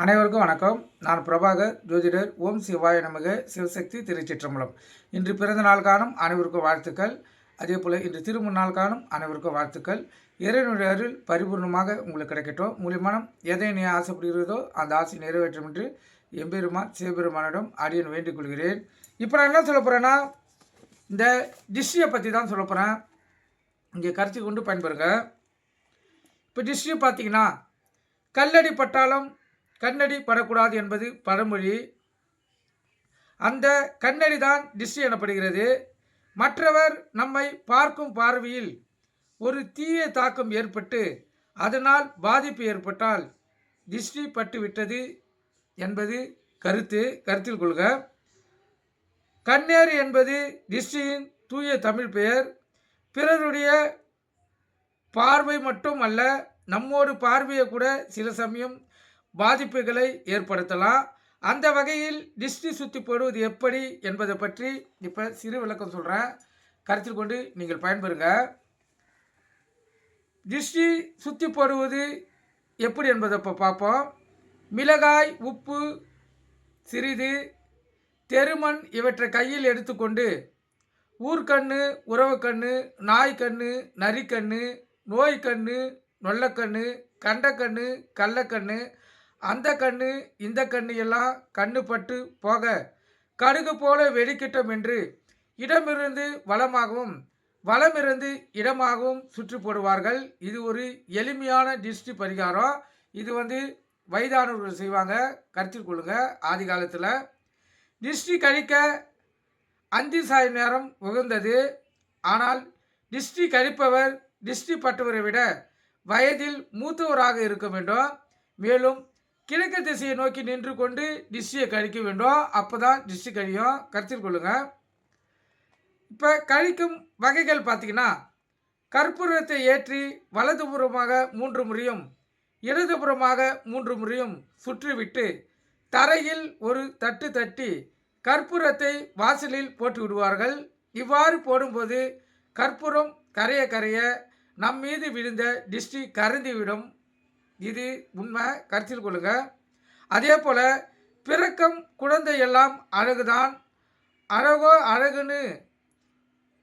அனைவருக்கும் வணக்கம். நான் பிரபாகர் ஜோதிடர். ஓம் சிவாய நமக. சிவசக்தி திருச்சிற்றம்பலம். இன்று பிறந்த நாள் காணும் அனைவருக்கும் வாழ்த்துக்கள். அதே போல் இன்று திருமண நாள் காணும் அனைவருக்கும் வாழ்த்துக்கள். இறைவனுடைய அருள் பரிபூர்ணமாக உங்களுக்கு கிடைக்கட்டும். மூலியமானம் எதை நீ ஆசைப்படுகிறதோ அந்த ஆசை நிறைவேற்றும் என்று எம்பெருமான் சிவபெருமானிடம் அடியன் வேண்டிக் கொள்கிறேன். இப்போ நான் என்ன சொல்ல போகிறேன்னா, இந்த டிஷ்ஷியை பற்றி தான் சொல்ல போகிறேன். இங்கே கருத்து கொண்டு பயன்பெறுங்க. இப்போ டிஷ்ஷியை பார்த்தீங்கன்னா, கல்லடி பட்டாலும் கண்ணடி படக்கூடாது என்பது பழமொழி. அந்த கண்ணடி தான் டிஷ்டி எனப்படுகிறது. மற்றவர் நம்மை பார்க்கும் பார்வையில் ஒரு தீய தாக்கம் ஏற்பட்டு அதனால் பாதிப்பு ஏற்பட்டால் டிஷ்டி பட்டு விட்டது என்பது கருத்தில் கொள்க. கண்ணேறு என்பது டிஷ்டியின் தூய தமிழ் பெயர். பிறருடைய பார்வை மட்டும் அல்ல, நம்மோடு பார்வையை கூட சில சமயம் பாதிப்புகளை ஏற்படுத்தலாம். அந்த வகையில் டிஷ்டி சுற்றி போடுவது எப்படி என்பதை பற்றி இப்போ சிறு விளக்கம் சொல்கிறேன். கருத்தில் கொண்டு நீங்கள் பயன்பெறுங்க. டிஷ்டி சுற்றி போடுவது எப்படி என்பதை இப்போ பார்ப்போம். மிளகாய், உப்பு சிறிது, தெருமண் இவற்றை கையில் எடுத்துக்கொண்டு ஊர்க்கண்ணு, உறவுக்கண்ணு, நாய்க்கண்ணு, நரிக்கண்ணு, நோய்க்கண்ணு, நொல்லக்கண்ணு, கண்டக்கண்ணு, கள்ளக்கண்ணு, அந்த கண்ணு இந்த கண்ணு எல்லாம் கண்ணு பட்டு போக கடுகு போல வெடிக்கிட்டோம் என்று இடமிருந்து வளமாகவும் வளமிருந்து இடமாகவும் சுற்றி போடுவார்கள். இது ஒரு எளிமையான டிஷ்டி பரிகாரம். இது வயதானவர்கள் செய்வாங்க. கருத்தில் கொள்ளுங்க. ஆதி காலத்தில் டிஷ்டி கழிக்க அந்தி சாய் நேரம் உகந்தது. ஆனால் டிஷ்டி கழிப்பவர் டிஷ்டி பட்டவரை விட வயதில் மூத்தவராக இருக்க வேண்டும். மேலும் கிழக்கு திசையை நோக்கி நின்று கொண்டு டிஷ்டியை கழிக்க வேண்டும். அப்போ தான் டிஷ்டி கழியும். கருத்தில் கொள்ளுங்க. இப்போ கழிக்கும் வகைகள் பார்த்தீங்கன்னா, கற்பூரத்தை ஏற்றி வலதுபுறமாக 3 முறையும் இடதுபுறமாக 3 முறையும் சுற்றிவிட்டு தரையில் ஒரு தட்டு தட்டி கற்பூரத்தை வாசலில் போட்டு விடுவார்கள். இவ்வாறு போடும்போது கற்பூரம் கரைய கரைய நம் மீது விழுந்த டிஷ்டி கரைந்துவிடும். இது உண்மை. கருத்தில் கொள்ளுங்க. அதே போல் பிறக்கும் குழந்தை எல்லாம் அழகுதான், அழகோ அழகுன்னு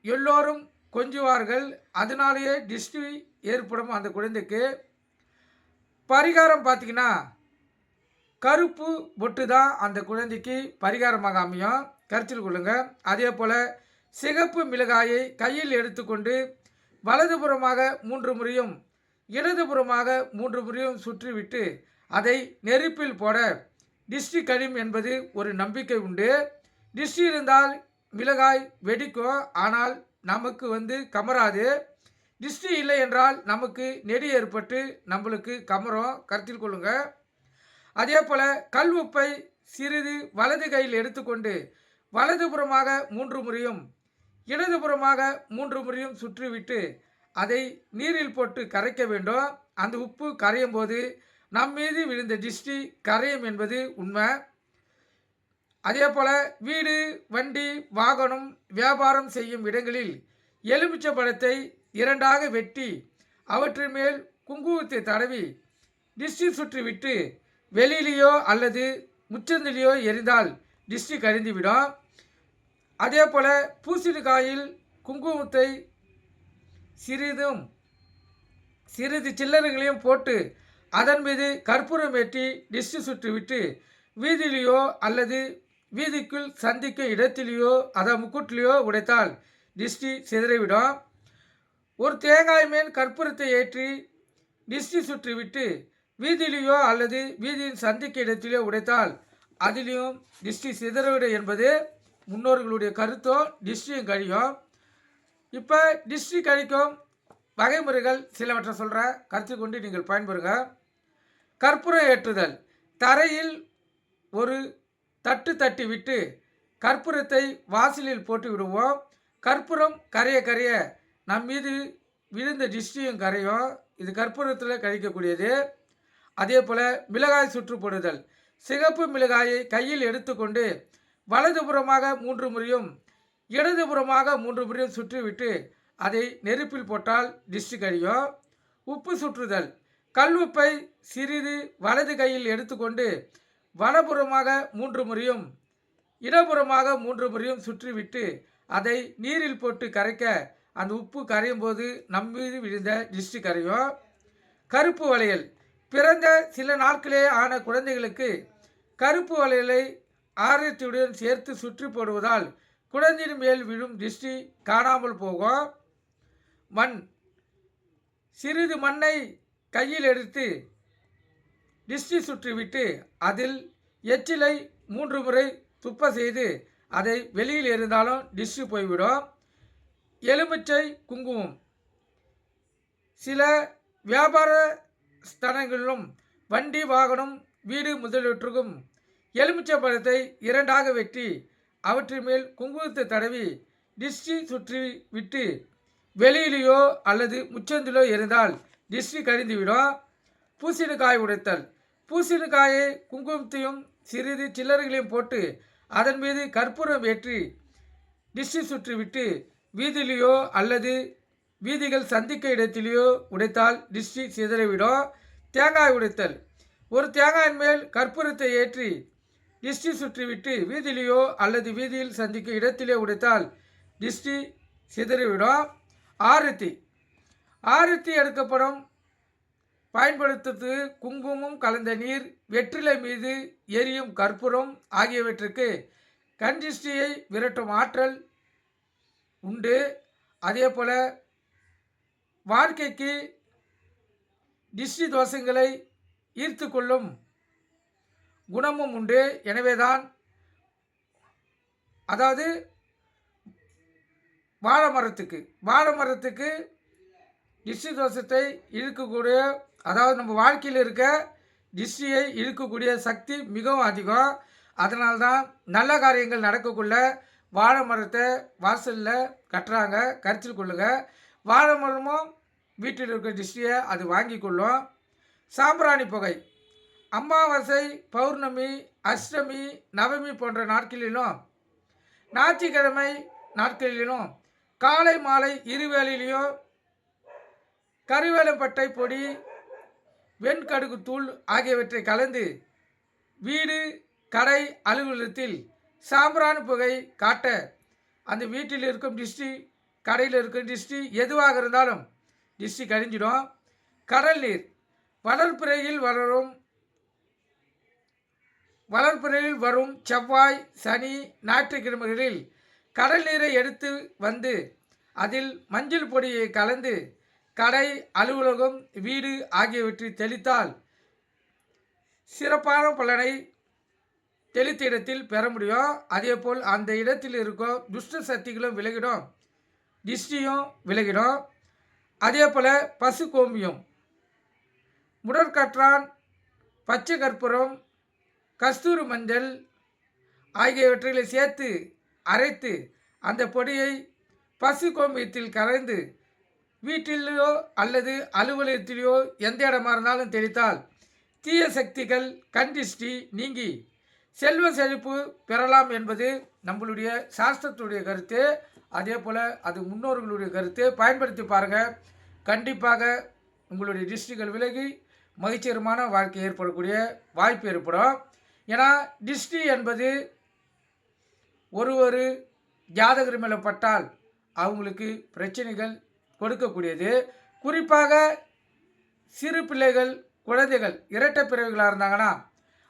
எல்லோரும் கொஞ்சுவார்கள். அதனாலேயே டிஷ்டி ஏற்படும் அந்த குழந்தைக்கு. பரிகாரம் பார்த்தீங்கன்னா, கருப்பு பொட்டு தான் அந்த குழந்தைக்கு பரிகாரமாக அமையும். கருத்தில் கொள்ளுங்க. அதே போல் சிகப்பு மிளகாயை கையில் எடுத்துக்கொண்டு வலதுபுறமாக 3 முறையும் இடதுபுறமாக 3 முறையும் சுற்றிவிட்டு அதை நெருப்பில் போட டிஷ்டி கழியும் என்பது ஒரு நம்பிக்கை உண்டு. டிஷ்டி இருந்தால் மிளகாய் வெடிக்கும், ஆனால் நமக்கு கமராது. டிஷ்டி இல்லை என்றால் நமக்கு நெடி ஏற்பட்டு நம்மளுக்கு கமரும். கருத்தில் கொள்ளுங்க. அதே போல் கல் உப்பை சிறிது வலது கையில் எடுத்துக்கொண்டு வலதுபுறமாக 3 முறையும் இடதுபுறமாக 3 முறையும் சுற்றிவிட்டு அதை நீரில் போட்டு கரைக்க வேண்டும். அந்த உப்பு கரையும் போது நம் மீது விழுந்த டிஷ்டி கரையும் என்பது உண்மை. அதே போல் வீடு, வண்டி, வாகனம், வியாபாரம் செய்யும் இடங்களில் எலுமிச்சை பழத்தை 2ஆக வெட்டி அவற்றின் மேல் குங்குமத்தை தடவி டிஷ்டி சுற்றிவிட்டு வெளியிலேயோ அல்லது முச்சந்திலேயோ எரிந்தால் டிஷ்டி கழிந்துவிடும். அதே போல் பூசணிக்காயில் குங்குமத்தை சிறிது சில்லறைகளையும் போட்டு அதன் மீது கற்பூரம் ஏற்றி டிஷ்டி சுற்றிவிட்டு வீதியிலேயோ அல்லது வீதிக்குள் சந்திக்கும் இடத்திலேயோ முக்கூட்டிலேயோ உடைத்தால் டிஷ்டி சிதறிவிடும். ஒரு தேங்காய் மேல் கற்பூரத்தை ஏற்றி டிஷ்டி சுற்றிவிட்டு வீதியிலேயோ அல்லது வீதியின் சந்திக்கும் இடத்திலேயோ உடைத்தால் அதிலையும் டிஷ்டி சிதறிவிடும் என்பது முன்னோர்களுடைய கருத்தோ. டிஷ்டியும் கழியும். இப்போ டிஷ்டி கழிக்கும் வகைமுறைகள் சிலவற்றை சொல்கிற கருத்தில் கொண்டு நீங்கள் பயன்பெறுங்க. கற்பூரம் ஏற்றுதல். தரையில் ஒரு தட்டு தட்டி விட்டு கற்பூரத்தை வாசலில் போட்டு விடுவோம். கற்பூரம் கரைய கரைய நம் மீது விழுந்த டிஷ்டியும் கரையும். இது கற்பூரத்தில் கழிக்கக்கூடியது. அதே போல் மிளகாய் சுற்று போடுதல். சிகப்பு மிளகாயை கையில் எடுத்துக்கொண்டு வலதுபுறமாக 3 முறையும் இடதுபுறமாக 3 முறையும் சுற்றிவிட்டு அதை நெருப்பில் போட்டால் டிஷ்டி கழியும். உப்பு சுற்றுதல். கல்லுப்பை சிறிது வலது கையில் எடுத்துக்கொண்டு வலப்புறமாக 3 முறையும் இடப்புறமாக 3 முறையும் சுற்றிவிட்டு அதை நீரில் போட்டு கரைக்க அந்த உப்பு கரையும் போது நம் மீது விழுந்த திருஷ்டி கரையும். கருப்பு வளையல் பிறந்த சில நாட்களே ஆன குழந்தைகளுக்கு கருப்பு வளையலை ஆரத்தியுடன் சேர்த்து சுற்றி போடுவதால் குழந்தையின் மேல் விழும் திருஷ்டி காணாமல் போகும். மண் சிறிது மண்ணை கையில் எடுத்து திருஷ்டி சுற்றிவிட்டு அதில் எச்சிலை 3 முறை துப்ப செய்து அதை வெளியில் இருந்தாலும் திருஷ்டி போய்விடும். எலுமிச்சை குங்குமம் சில வியாபார ஸ்தலங்களிலும் வண்டி வாகனம் வீடு முதலியவற்றுக்கும் எலுமிச்சை பழத்தை 2ஆக வெட்டி அவற்றின் மேல் குங்குமத்தை தடவி திருஷ்டி சுற்றி விட்டு வெளியிலேயோ அல்லது முச்சந்திலோ இருந்தால் திருஷ்டி கழிந்துவிடும். பூசணிக்காய் உடைத்தல் பூசணிக்காயை குங்குமத்தையும் சிறிது சில்லறைகளையும் போட்டு அதன் மீது கற்பூரம் ஏற்றி திருஷ்டி சுற்றிவிட்டு வீதியிலேயோ அல்லது வீதிகள் சந்திக்க இடத்திலேயோ உடைத்தால் திருஷ்டி சிதறிவிடும். தேங்காய் உடைத்தல் ஒரு தேங்காயின் மேல் கற்பூரத்தை ஏற்றி திருஷ்டி சுற்றிவிட்டு வீதியிலேயோ அல்லது வீதியில் சந்திக்க இடத்திலே உடைத்தால் திருஷ்டி சிதறிவிடும். ஆரத்தி எடுக்கப்படும் பயன்படுத்துவது குங்குமம் கலந்த நீர், வெற்றிலை மீது எரியும் கற்பூரம் ஆகியவற்றுக்கு கண் திருஷ்டியை விரட்டும் ஆற்றல் உண்டு. அதே போல வாழ்க்கைக்கு திருஷ்டி தோஷங்களை ஈர்த்து கொள்ளும் குணமும் உண்டு. எனவேதான் அதாவது வாழை மரத்துக்கு திருஷ்டி தோஷத்தை இழுக்கக்கூடிய, அதாவது நம்ம வாழ்க்கையில் இருக்க திருஷ்டியை இழுக்கக்கூடிய சக்தி மிகவும் அதிகம். அதனால்தான் நல்ல காரியங்கள் நடக்கக்குள்ள வாழை மரத்தை வாசலில் கட்டுறாங்க. கருத்தில் கொள்ளுங்க. வாழை மரமும் வீட்டில் இருக்கிற திருஷ்டியை அது வாங்கி கொள்ளும். சாம்பிராணி புகை அமாவாசை, பௌர்ணமி, அஷ்டமி, நவமி போன்ற நாட்களிலும் ஞாயிற்றுக்கிழமை நாட்களிலும் காலை மாலை இருவேளையிலையும் கருவேலப்பட்டை பொடி, வெண்கடுகு தூள் ஆகியவற்றை கலந்து வீடு, கடை, அலுவலகத்தில் சாம்பிராணி புகை காட்ட அந்த வீட்டில் இருக்கும் திருஷ்டி, கடையில் இருக்கும் திருஷ்டி எதுவாக இருந்தாலும் திருஷ்டி கழிஞ்சிடும். கடல் நீர் வளர்ப்பிறையில் வரும் செவ்வாய், சனி, ஞாயிற்றுக்கிழமைகளில் கடல் நீரை எடுத்து வந்து அதில் மஞ்சள் பொடியை கலந்து கடை, அலுவலகம், வீடு ஆகியவற்றை தெளித்தால் சிறப்பான பலனை தெளித்த இடத்தில் பெற முடியும். அதேபோல் அந்த இடத்தில் இருக்கும் துஷ்ட சக்திகளும் விலகிடும், திருஷ்டியும் விலகிடும். அதே போல் பசு கோமியம், முடற்கற்றான், பச்சை கற்பூரம், கஸ்தூரி மஞ்சள் ஆகியவற்றை சேர்த்து அரைத்து அந்த பொடியை பசு கோமியத்தில் கலந்து வீட்டிலேயோ அல்லது அலுவலகத்திலேயோ எந்த இடமா இருந்தாலும் தெளித்தால் தீய சக்திகள், கண் திருஷ்டி நீங்கி செல்வ செழிப்பு பெறலாம் என்பது நம்மளுடைய சாஸ்திரத்துடைய கருத்து. அதே போல் அது முன்னோர்களுடைய கருத்து. பயன்படுத்தி பாருங்கள். கண்டிப்பாக உங்களுடைய திருஷ்டிகள் விலகி மகிழ்ச்சிகரமான வாழ்க்கை ஏற்படக்கூடிய வாய்ப்பு ஏற்படும். ஏன்னா திருஷ்டி என்பது ஒரு ஜாதகர் மேலே பட்டால் அவங்களுக்கு பிரச்சனைகள் கொடுக்கக்கூடியது. குறிப்பாக சிறு பிள்ளைகள், குழந்தைகள், இரட்டை பிறவிகளாக இருந்தாங்கன்னா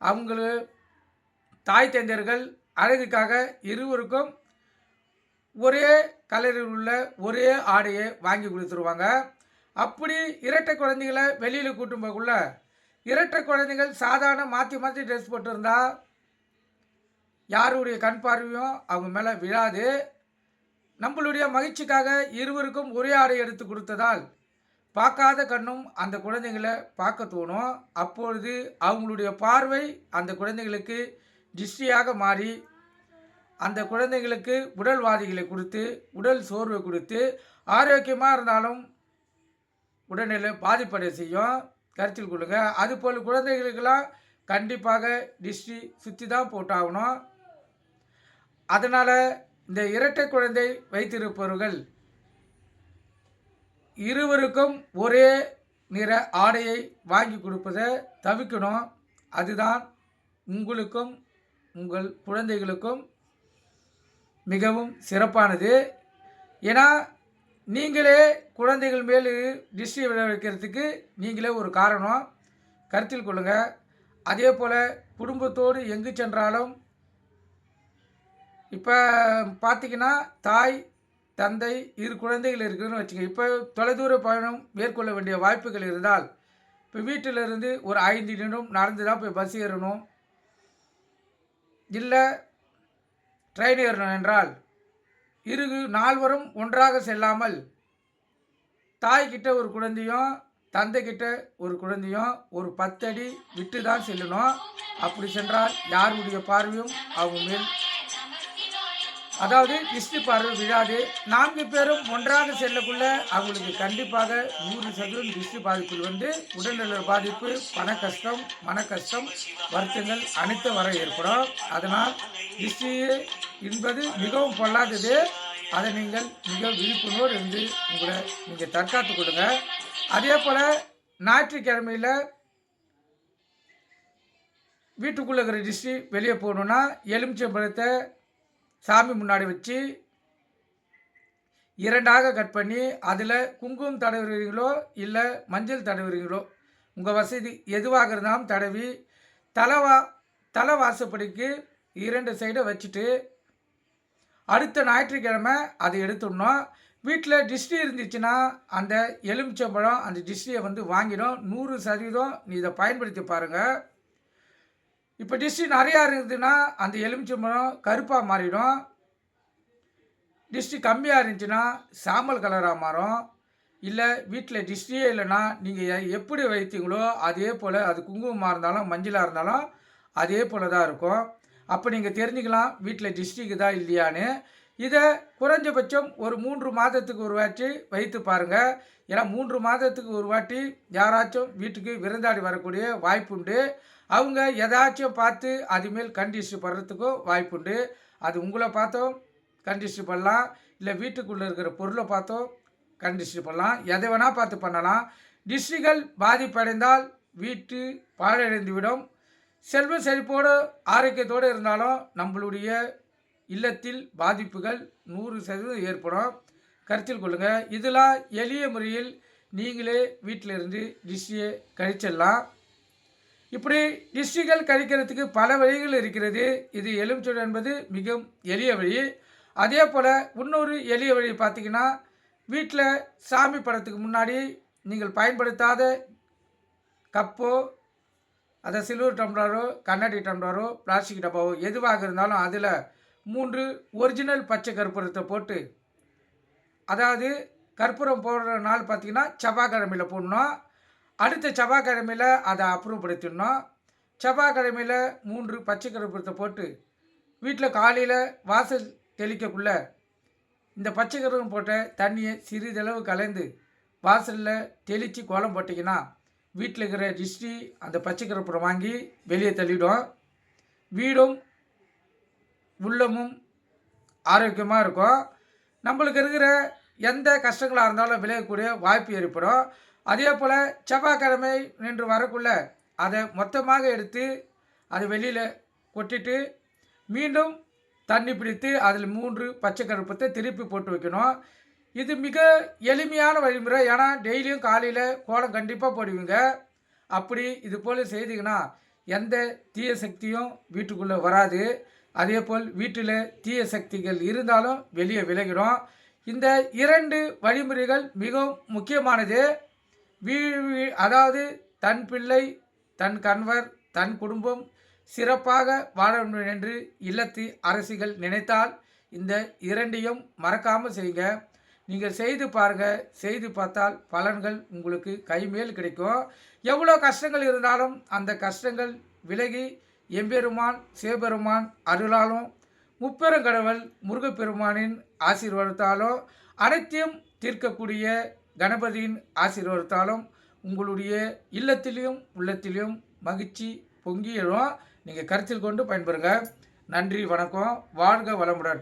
அவங்களுக்கு தாய் தந்தையர்கள் அழகுக்காக இருவருக்கும் ஒரே கலரில் உள்ள ஒரே ஆடையை வாங்கி கொடுத்துருவாங்க. அப்படி இரட்டை குழந்தைகளை வெளியில் கூட்டும் போகக்குள்ள இரட்டை குழந்தைகள் சாதாரண மாற்றி ட்ரெஸ் போட்டிருந்தா யாருடைய கண் பார்வையும் அவங்க மேலே விழாது. நம்மளுடைய மகிழ்ச்சிக்காக இருவருக்கும் ஒரே ஆடை எடுத்து கொடுத்ததால் பார்க்காத கண்ணும் அந்த குழந்தைங்களை பார்க்க தோணும். அப்பொழுது அவங்களுடைய பார்வை அந்த குழந்தைகளுக்கு திருஷ்டியாக மாறி அந்த குழந்தைங்களுக்கு உடல்வாதிகளை கொடுத்து, உடல் சோர்வை கொடுத்து, ஆரோக்கியமாக இருந்தாலும் உடல்நிலை பாதிப்படை செய்யும். கருத்தில் கொள்ளுங்க. அதுபோல் குழந்தைகளுக்கெல்லாம் கண்டிப்பாக திருஷ்டி சுற்றி தான் போட்டாகணும். அதனால் இந்த இரட்டை குழந்தை வைத்திருப்பவர்கள் இருவருக்கும் ஒரே நிற ஆடையை வாங்கி கொடுப்பதை தவிர்க்கணும். அதுதான் உங்களுக்கும் உங்கள் குழந்தைகளுக்கும் மிகவும் சிறப்பானது. ஏன்னா நீங்களே குழந்தைகள் மேல் திருஷ்டி விழ வைக்கிறதுக்கு நீங்களே ஒரு காரணம், கருத்தில் கொள்ளுங்கள். அதே போல் குடும்பத்தோடு எங்கு சென்றாலும் இப்போ பார்த்திங்கன்னா தாய் தந்தை இரு குழந்தைகள் இருக்குதுன்னு வச்சுக்கோங்க. இப்போ தொலைதூர பயணம் மேற்கொள்ள வேண்டிய வாய்ப்புகள் இருந்தால் இப்போ வீட்டிலிருந்து ஒரு 5 நிமிடம் நடந்து தான் போய் பஸ் ஏறணும், இல்லை ட்ரெயின் ஏறணும் என்றால் இரு நால்வரும் ஒன்றாக செல்லாமல் தாய்கிட்ட ஒரு குழந்தையும் தந்தைக்கிட்ட ஒரு குழந்தையும் ஒரு 10 அடி விட்டு தான் செல்லணும். அப்படி சென்றால் யாருடைய பார்வையும் அவங்க மேல், அதாவது திருஷ்டி பார்வை விழாது. 4 பேரும் ஒன்றாக செல்லக்குள்ள அவங்களுக்கு கண்டிப்பாக 100% திருஷ்டி பாதிப்பில் வந்து உடல்நல பாதிப்பு, பண கஷ்டம், மன கஷ்டம், வருத்தங்கள் அனைத்து வர ஏற்படும். அதனால் திருஷ்டி என்பது மிகவும் பொல்லாதது. அதை நீங்கள் மிக விழிப்புணர்வோடு இருந்து உங்களை நீங்கள் தற்காத்து கொடுங்க. அதே போல் ஞாயிற்றுக்கிழமையில் வீட்டுக்குள்ளே இருக்கிற திருஷ்டி வெளியே போகணுன்னா எலுமிச்சம்பழத்தை சாமி முன்னாடி வச்சு 2ஆக கட் பண்ணி அதில் குங்குமம் தடவுறீங்களோ இல்லை மஞ்சள் தடவுறீங்களோ உங்கள் வசதி எதுவாக இருந்தாலும் தடவி தலை வாசப்படிக்கு 2 சைடை வச்சுட்டு அடுத்த ஞாயிற்றுக்கிழமை அதை எடுத்துடணும். வீட்டில் திருஷ்டி இருந்துச்சுன்னா அந்த எலுமிச்சம்பழம் அந்த திருஷ்டியை வந்து வாங்கிடும். 100% நீ இதை பயன்படுத்தி பாருங்கள். இப்போ திருஷ்டி நிறையா இருந்ததுன்னா அந்த எலுமிச்சம்பழம் கருப்பாக மாறிடும். திருஷ்டி கம்மியாக இருந்துச்சுன்னா சாம்பல் கலராக மாறும். இல்லை வீட்டில் திருஷ்டியே இல்லைன்னா நீங்கள் எப்படி வைத்தீங்களோ அதே போல், அது குங்குமமாக இருந்தாலும் மஞ்சளாக இருந்தாலும் அதே போல் தான் இருக்கும். அப்போ நீங்கள் தெரிஞ்சுக்கலாம் வீட்டில் திருஷ்டிக்கு தான் இல்லையான்னு. இதை குறைஞ்சபட்சம் ஒரு 3 மாதத்துக்கு ஒரு வாட்டி வைத்து பாருங்கள். ஏன்னா 3 மாதத்துக்கு ஒரு வாட்டி யாராச்சும் வீட்டுக்கு விருந்தாடி வரக்கூடிய வாய்ப்புண்டு. அவங்க எதாச்சும் பார்த்து அதுமேல் கண்டிஷ்டி படுறதுக்கும் வாய்ப்புண்டு. அது உங்களை பார்த்தோம் கண்டிஷ்டி பண்ணலாம், இல்லை வீட்டுக்குள்ளே இருக்கிற பொருளை பார்த்தோம் கண்டிஷ்டி பண்ணலாம், எதை வேணால் பார்த்து பண்ணலாம். திருஷ்டிகள் பாதிப்படைந்தால் வீட்டு பாழடைந்து விடும். செல்வ செழிப்போடு ஆரோக்கியத்தோடு இருந்தாலும் நம்மளுடைய இல்லத்தில் பாதிப்புகள் 100% ஏற்படும். கருத்தில் கொள்ளுங்கள். இதெல்லாம் எளிய முறையில் நீங்களே வீட்டில் இருந்து திருஷ்டியை கழிச்சிடலாம். இப்படி திருஷ்டிகள் கழிக்கிறதுக்கு பல வழிகள் இருக்கிறது. இது எலுமிச்சை என்பது மிகவும் எளிய வழி. அதே போல் இன்னொரு எளிய வழி பார்த்திங்கன்னா, வீட்டில் சாமி படத்துக்கு முன்னாடி நீங்கள் பயன்படுத்தாத கப்போ, அதை சில்வர் டம்ளரோ கண்ணாடி டம்ளரோ பிளாஸ்டிக் டப்பாவோ எதுவாக இருந்தாலும் அதில் 3 ஒரிஜினல் பச்சை கற்பூரத்தை போட்டு, அதாவது கற்பூரம் போடுற நாள் பார்த்திங்கன்னா செவ்வாய்க்கிழமையில் போடணும். அடுத்த செவ்வாய்க்கிழமையில் அதை அப்புறப்படுத்திடணும். செவ்வாய்க்கிழமையில் 3 பச்சை கற்பூரத்தை போட்டு வீட்டில் காலையில் வாசல் தெளிக்கக்குள்ள இந்த பச்சை கற்பூரம் போட்ட தண்ணியை சிறிதளவு கலந்து வாசலில் தெளித்து கோலம் போட்டிங்கன்னா வீட்டில் இருக்கிற திருஷ்டி அந்த பச்சை கற்பூரம் வாங்கி வெளியே தள்ளிடும். வீடும் உள்ளமும் ஆரோக்கியமாக இருக்கும். நம்மளுக்கு இருக்கிற எந்த கஷ்டங்களாக இருந்தாலும் விளையக்கூடிய வாய்ப்பு ஏற்படும். அதே போல் செவ்வாய்க்கிழமை நின்று வரக்குள்ள அதை மொத்தமாக எடுத்து அதை வெளியில் கொட்டிட்டு மீண்டும் தண்ணி பிடித்து அதில் 3 பச்சை கற்பூரத்தை திருப்பி போட்டு வைக்கணும். இது மிக எளிமையான வழிமுறை. ஏன்னா டெய்லியும் காலையில் கோலம் கண்டிப்பாக போடுவீங்க. அப்படி இது போல் செய்தீங்கன்னா எந்த தீய சக்தியும் வீட்டுக்குள்ளே வராது. அதே போல் வீட்டில் தீய சக்திகள் இருந்தாலும் வெளியே விலகிடும். இந்த 2 வழிமுறைகள் மிகவும் முக்கியமானது. அதாவது தன் பிள்ளை, தன் கணவர், தன் குடும்பம் சிறப்பாக வாழ வேண்டும் என்று இல்லத்து அரசிகள் நினைத்தால் இந்த 2ஐயும் மறக்காமல் செய்யுங்க. நீங்கள் செய்து பாருங்கள். செய்து பார்த்தால் பலன்கள் உங்களுக்கு கைமேல் கிடைக்கும். எவ்வளோ கஷ்டங்கள் இருந்தாலும் அந்த கஷ்டங்கள் விலகி எம்பெருமான் சிவபெருமான் அருளாலும் முப்பெருங்கடவுள் முருகப்பெருமானின் ஆசீர்வாதத்தாலும் அனைத்தையும் தீர்க்கக்கூடிய கணபதியின் ஆசீர்வாதத்தாலும் உங்களுடைய இல்லத்திலையும் உள்ளத்திலையும் மகிழ்ச்சி பொங்கி எழும். நீங்கள் கருத்தில் கொண்டு பயன்பெறுங்க. நன்றி, வணக்கம், வாழ்க வளமுடன்.